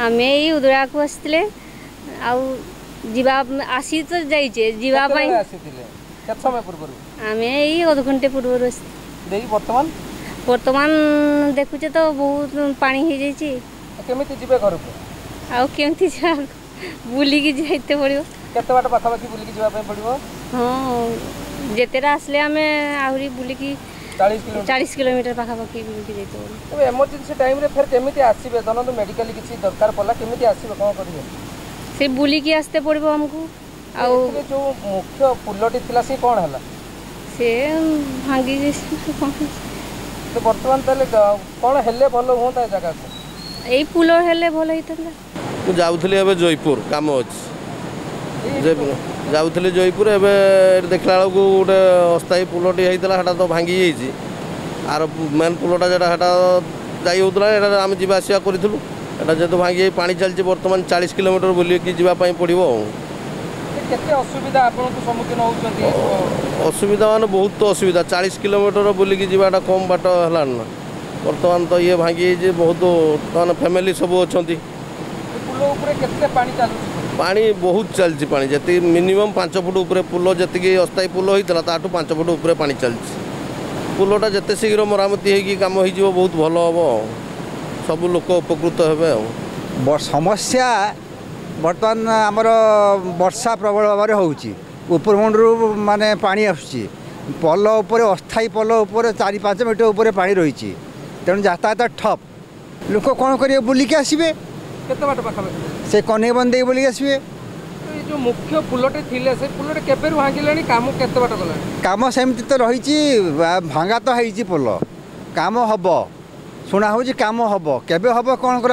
आमे यही उदरा को आसते जीवा आसी तो जाइए जीवाई आमे यही अध घंटे पूर्व बर्तमान बर्तमान देखुचे तो बहुत पानी हो जाइए केमिति जिबे घर को आउ केमती जा बुलिकी जाइते पड़ो केते बाट पाखापाखि बुलिकी जावा पय पड़िबो हाँ जेतेरा आसले आमे आहुरी बुलिकी 40 किलोमीटर पाखापाखि बुलिकी जाइते पड़ो तबे इमरजेंसी टाइम रे फिर केमिति आसीबे धन तो मेडिकल किछि दरकार पला केमिति आसीबे कोन करिवे से बुलिकी आस्ते पड़ो हमको आउ जो मुख्य पुलटी थिला से कोन हला से भांगी जैसे तो वर्तमान तले कोन हेले भलो होता जगह से यही पुल हेले भल होता जाऊली ए जयपुर कम अच्छे जाऊली जयपुर ए देखला बेलू गोटे अस्थायी पुलटी होता तो भांगी जाइए आर मेन पुलटा जोटा जाऊला आम जावास करूँ एटा जेहतु भांगी पानी चलती बर्तमान 40 किलोमीटर बुलिकी जावाई पड़ो असुविधा मान बहुत असुविधा 40 किलोमीटर बुलिकी जावाटा कम बाट है ना बर्तमान तो ये भांगी बहुत फैमिली सब अच्छा पानी बहुत चलती पानी जी मिनिमम 5 फुट उपरे पुल जी अस्थायी पुल होता ताठू 5 फुट उपरे पानी चलती पुलटा जिते शीघ्र मरामती होगी कम हो बहुत भल हम सब लोक उपकृत हे समस्या बर्तमान आमर वर्षा प्रबल भाव होपुरमुंडू माने पानी आसुची पल उपर अस्थायी पल उपर 4-5 मीटर उपर पानी रही तेणु यातायात ठप लोक कौन करेंगे बुलिकी आसबे से कन्हई बंदे बुलिकी आसबे जो मुख्य पुलटे थिले से पुलटे केबे भांगिलानी काम केते बाट गलानी काम सेमती तो रही भांगा तो है पोल काम हम शुणा हो काम हम केबे हम कौन कर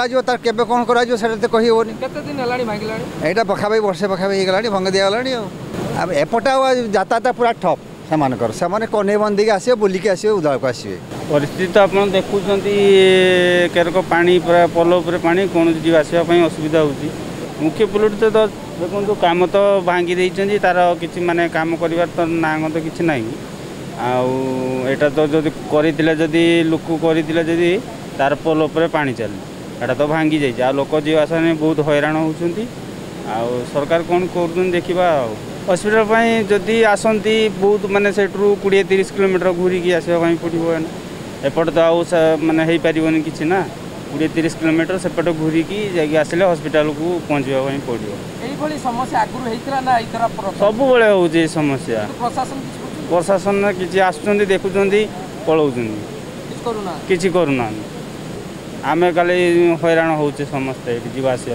कौन कर तो कही हेनी केते दिन हलानी भांगिलानी एटा पखापाखि वर्षे पखापाखि गलानी भंग दिया गलानी अब एपटा यातायात पूरा ठप से कन्हई बंदी आसवे बुलिकी आसवे उदला को आसवे परिस्थिति तो आप देखुं केरक पानी पूरा पल उपर पानी कौन जावासवाई असुविधा होती मुख्य पुलटी तो देखो काम तो भांगी देती तार कि माने काम कर तो ना तो किसी ना आटा तो जदि करते लोक करते तार पल उपर पानी चल एटा तो भांगी जाइए लोक जावासा बहुत हैरान होती सरकार कौन कर देखा हॉस्पिटल जदि आसती बहुत माने सेठू 20-30 किलोमीटर घूरिकी आसवाई पड़ो एपट तो आउ माने हो पारन कि ना 20-30 किलोमीटर सेपट घूरिकी जाकि आसिले हॉस्पिटल को पहुँचवाई पड़ो समस्या सब बड़े हो समस्या प्रशासन किसी आसुँच देखुं पलाऊँ किसी करूना आमे खाली हैरान हो समस्ते जावास।